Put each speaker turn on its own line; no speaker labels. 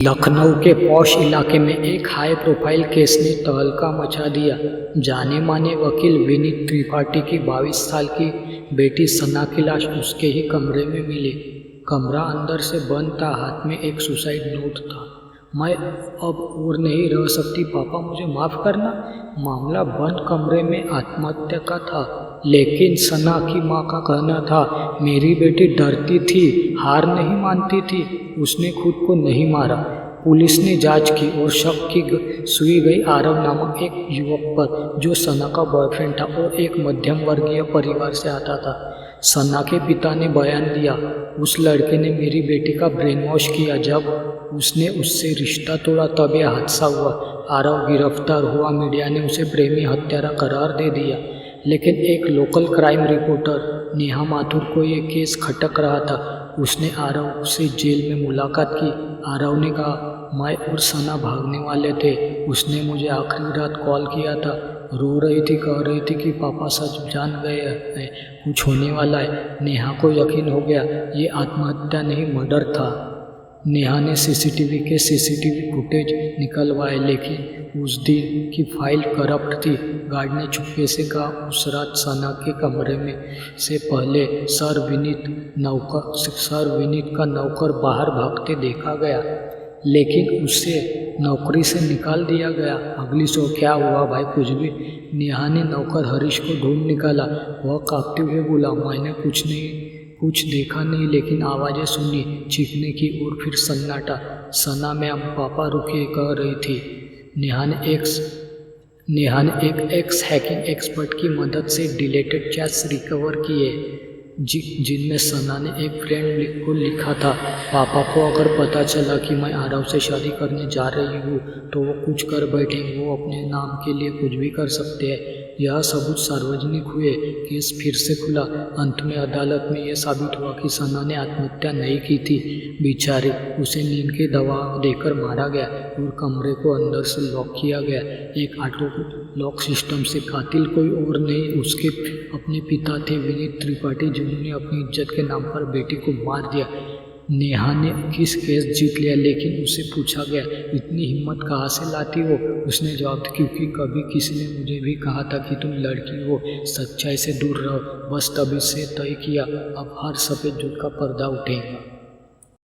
लखनऊ के पॉश इलाके में एक हाई प्रोफाइल केस ने तहलका मचा दिया। जाने माने वकील विनीत त्रिपाठी की 22 साल की बेटी सना की लाश उसके ही कमरे में मिली। कमरा अंदर से बंद था, हाथ में एक सुसाइड नोट था। मैं अब और नहीं रह सकती पापा, मुझे माफ़ करना। मामला बंद कमरे में आत्महत्या का था, लेकिन सना की मां का कहना था मेरी बेटी डरती थी, हार नहीं मानती थी, उसने खुद को नहीं मारा। पुलिस ने जांच की और शक की सुई गई आरव नामक एक युवक पर, जो सना का बॉयफ्रेंड था और एक मध्यम वर्गीय परिवार से आता था। सना के पिता ने बयान दिया, उस लड़के ने मेरी बेटी का ब्रेन वॉश किया। जब उसने उससे रिश्ता तोड़ा तब यह हादसा हुआ। आरव गिरफ्तार हुआ। मीडिया ने उसे प्रेमी हत्यारा करार दे दिया, लेकिन एक local crime reporter Neha Mathur को ये केस खटक रहा था। उसने आरव से जेल में मुलाकात की। आरव ने कहा, मैं और सना भागने वाले थे। उसने मुझे आखिरी रात कॉल किया था। रो रही थी, कह रही थी कि पापा सच जान गए हैं, कुछ होने वाला है। नेहा को यकीन हो गया ये आत्महत्या नहीं, मर्डर था। नेहा ने सीसीटीवी फुटेज निकलवाए, लेकिन उस दिन की फाइल करप्ट थी। गार्ड ने चुपके से कहा, उस रात सना के कमरे में से पहले सर विनीत का नौकर बाहर भागते देखा गया, लेकिन उसे नौकरी से निकाल दिया गया। अगली सो क्या हुआ भाई, कुछ भी। नेहा ने नौकर हरीश को ढूंढ निकाला। वह कांपते हुए बोला, मैंने कुछ देखा नहीं, लेकिन आवाज़ें सुनी, चीखने की और फिर सन्नाटा। सना मैम, पापा रुकिए, कह रही थी। नेहा ने एक एक्स हैकिंग एक्सपर्ट की मदद से डिलीटेड चैट्स रिकवर किए, जिनमें सना ने एक फ्रेंड को लिखा था, पापा को अगर पता चला कि मैं आरव से शादी करने जा रही हूँ तो वो कुछ कर बैठेंगे, वो अपने नाम के लिए कुछ भी कर सकते हैं। यह सबूत सार्वजनिक हुए, केस फिर से खुला। अंत में अदालत में यह साबित हुआ कि सना ने आत्महत्या नहीं की थी। बेचारी, उसे नींद की दवा देकर मारा गया और कमरे को अंदर से लॉक किया गया, एक ऑटो लॉक सिस्टम से। कातिल कोई और नहीं, उसके अपने पिता थे, विनीत त्रिपाठी, जिन्होंने अपनी इज्जत के नाम पर बेटी को मार दिया। नेहा ने केस जीत लिया, लेकिन उससे पूछा गया, इतनी हिम्मत कहाँ से लाती हो? उसने जवाब दिया, क्योंकि कभी किसी ने मुझे भी कहा था कि तुम लड़की हो, सच्चाई से दूर रहो। बस तभी से तय किया, अब हर सफ़ेद झूठ का पर्दा उठेगा।